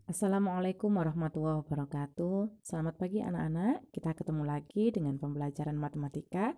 Assalamualaikum warahmatullahi wabarakatuh. Selamat pagi anak-anak. Kita ketemu lagi dengan pembelajaran matematika.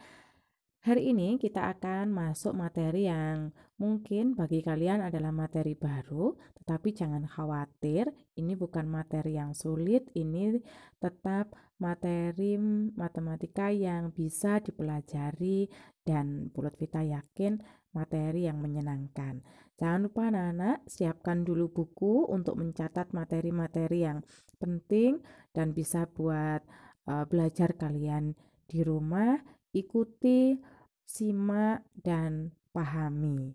Hari ini kita akan masuk materi yang mungkin bagi kalian adalah materi baru, tetapi jangan khawatir, ini bukan materi yang sulit, ini tetap materi matematika yang bisa dipelajari dan Bu Lutfita yakin materi yang menyenangkan. Jangan lupa anak-anak, siapkan dulu buku untuk mencatat materi-materi yang penting dan bisa buat belajar kalian di rumah. Ikuti, simak, dan pahami.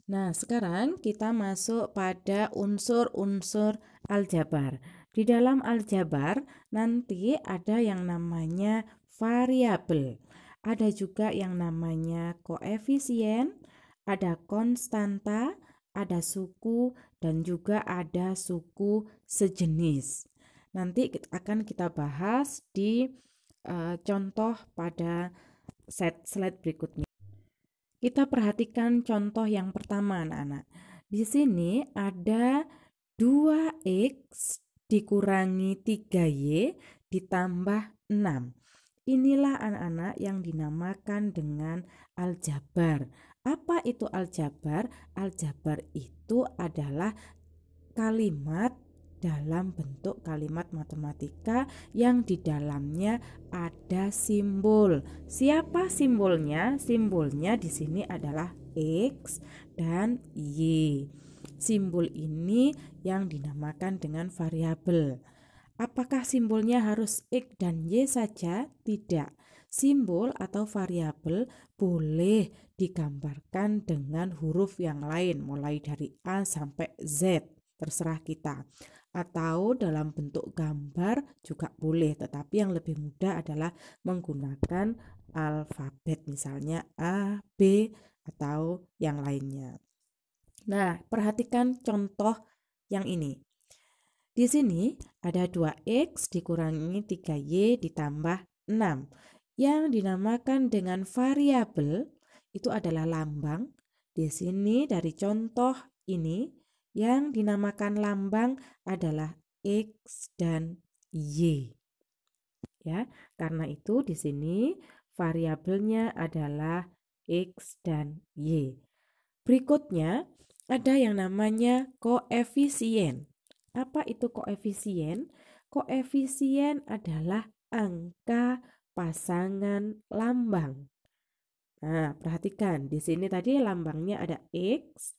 Nah, sekarang kita masuk pada unsur-unsur aljabar. Di dalam aljabar nanti ada yang namanya variabel. Ada juga yang namanya koefisien, ada konstanta, ada suku, dan juga ada suku sejenis. Nanti akan kita bahas di contoh pada slide berikutnya. Kita perhatikan contoh yang pertama anak-anak. Di sini ada 2x dikurangi 3y ditambah 6. Inilah anak-anak yang dinamakan dengan aljabar. Apa itu aljabar? Aljabar itu adalah kalimat dalam bentuk kalimat matematika yang di dalamnya ada simbol. Siapa simbolnya? Simbolnya di sini adalah X dan Y. Simbol ini yang dinamakan dengan variabel. Apakah simbolnya harus X dan Y saja? Tidak. Simbol atau variabel boleh digambarkan dengan huruf yang lain, mulai dari A sampai Z, terserah kita. Atau dalam bentuk gambar juga boleh, tetapi yang lebih mudah adalah menggunakan alfabet, misalnya A, B, atau yang lainnya. Nah, perhatikan contoh yang ini. Di sini ada 2x dikurangi 3y ditambah 6. Yang dinamakan dengan variabel itu adalah lambang. Di sini dari contoh ini yang dinamakan lambang adalah x dan y. Ya, karena itu di sini variabelnya adalah x dan y. Berikutnya ada yang namanya koefisien. Apa itu koefisien? Koefisien adalah angka pasangan lambang. Nah, perhatikan di sini tadi lambangnya ada X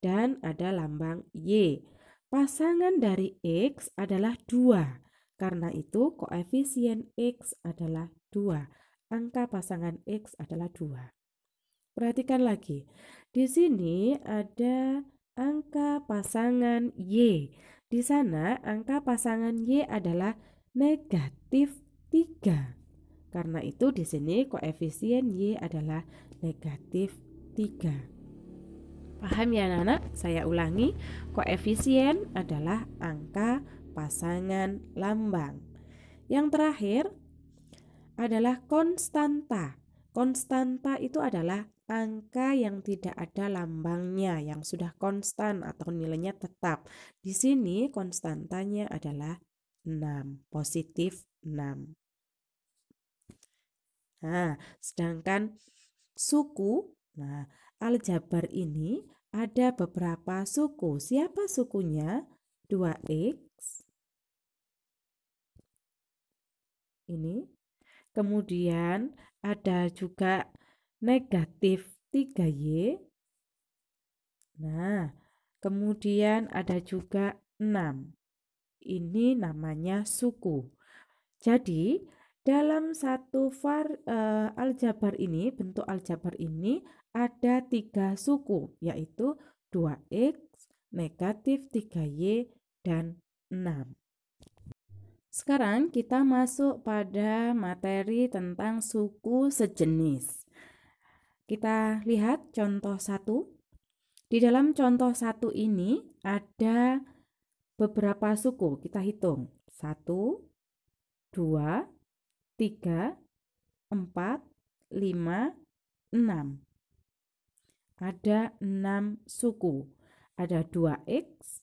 dan ada lambang Y. Pasangan dari X adalah 2. Karena itu koefisien X adalah 2. Angka pasangan X adalah 2. Perhatikan lagi. Di sini ada angka pasangan Y. Di sana angka pasangan Y adalah negatif 3. Karena itu di sini koefisien Y adalah negatif 3. Paham ya anak-anak? Saya ulangi, koefisien adalah angka pasangan lambang. Yang terakhir adalah konstanta. Konstanta itu adalah angka yang tidak ada lambangnya, yang sudah konstan atau nilainya tetap. Di sini konstantanya adalah 6, positif 6. Nah, sedangkan suku, nah aljabar ini ada beberapa suku. Siapa sukunya? 2x. Ini. Kemudian ada juga negatif 3y. Nah, kemudian ada juga 6. Ini namanya suku. Jadi, dalam satu aljabar ini, bentuk aljabar ini ada 3 suku, yaitu 2x, negatif 3y, dan 6. Sekarang kita masuk pada materi tentang suku sejenis. Kita lihat contoh 1. Di dalam contoh 1 ini ada beberapa suku. Kita hitung. 1, 2, 3, 4, 5, 6. Ada 6 suku. ada 2X,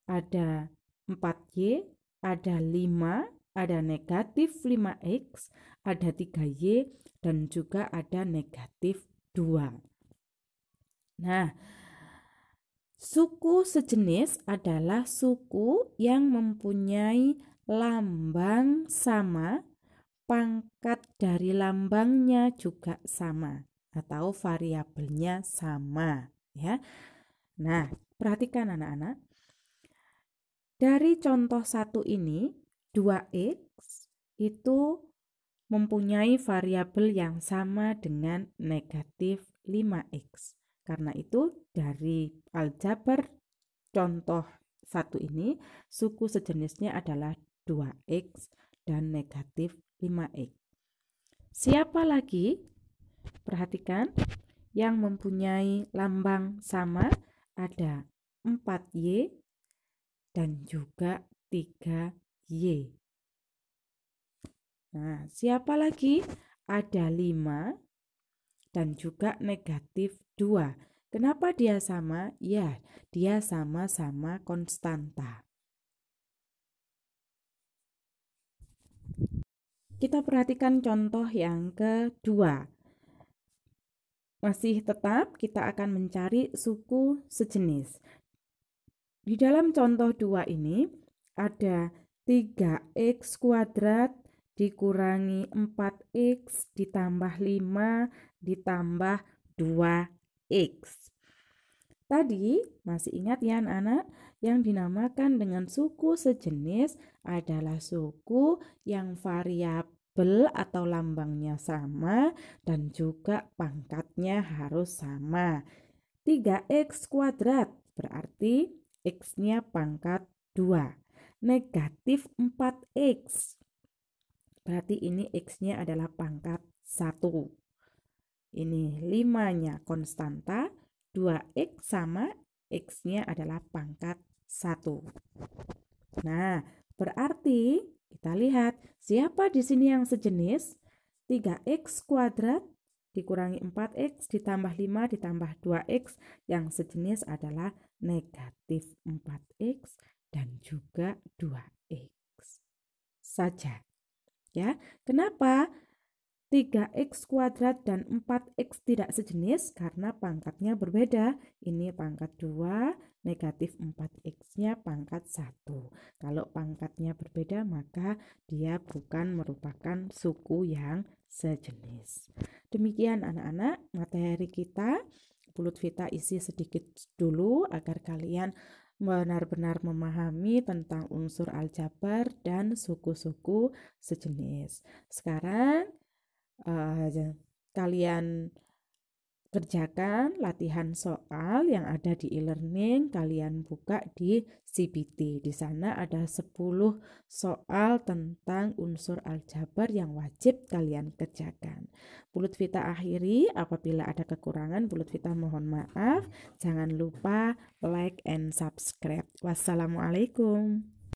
ada 4Y, ada 5, ada negatif 5X, ada 3Y, dan juga ada negatif 2. Nah, suku sejenis adalah suku yang mempunyai lambang sama, pangkat dari lambangnya juga sama, atau variabelnya sama, ya. Nah, perhatikan anak-anak. Dari contoh 1 ini, 2X itu mempunyai variabel yang sama dengan negatif 5X. Karena itu dari aljabar contoh 1 ini, suku sejenisnya adalah 2X dan negatif 5X. Siapa lagi? Perhatikan, yang mempunyai lambang sama ada 4Y dan juga 3Y. Nah, siapa lagi? Ada 5 dan juga negatif 2. Kenapa dia sama? Ya, dia sama-sama konstanta. Kita perhatikan contoh yang kedua. Masih tetap kita akan mencari suku sejenis. Di dalam contoh 2 ini ada 3X kuadrat dikurangi 4X ditambah 5 ditambah 2X. Tadi masih ingat ya anak-anak, yang dinamakan dengan suku sejenis adalah suku yang variabel atau lambangnya sama dan juga pangkatnya harus sama. 3X kuadrat berarti X-nya pangkat 2. Negatif 4X. Berarti ini X-nya adalah pangkat 1. Ini 5-nya konstanta, 2X sama X-nya adalah pangkat 1. Nah, berarti kita lihat siapa di sini yang sejenis? 3X kuadrat dikurangi 4X ditambah 5 ditambah 2X, yang sejenis adalah negatif 4X dan juga 2X saja. Ya, kenapa 3X kuadrat dan 4X tidak sejenis? Karena pangkatnya berbeda. Ini pangkat 2, negatif 4X-nya pangkat 1. Kalau pangkatnya berbeda, maka dia bukan merupakan suku yang sejenis. Demikian anak-anak, materi kita. Bulut Vita isi sedikit dulu agar kalian benar-benar memahami tentang unsur aljabar dan suku-suku sejenis. Sekarang kalian kerjakan latihan soal yang ada di e-learning, kalian buka di CBT. Di sana ada 10 soal tentang unsur aljabar yang wajib kalian kerjakan. Bulut Vita akhiri, apabila ada kekurangan Bulut Vita mohon maaf. Jangan lupa like and subscribe. Wassalamualaikum.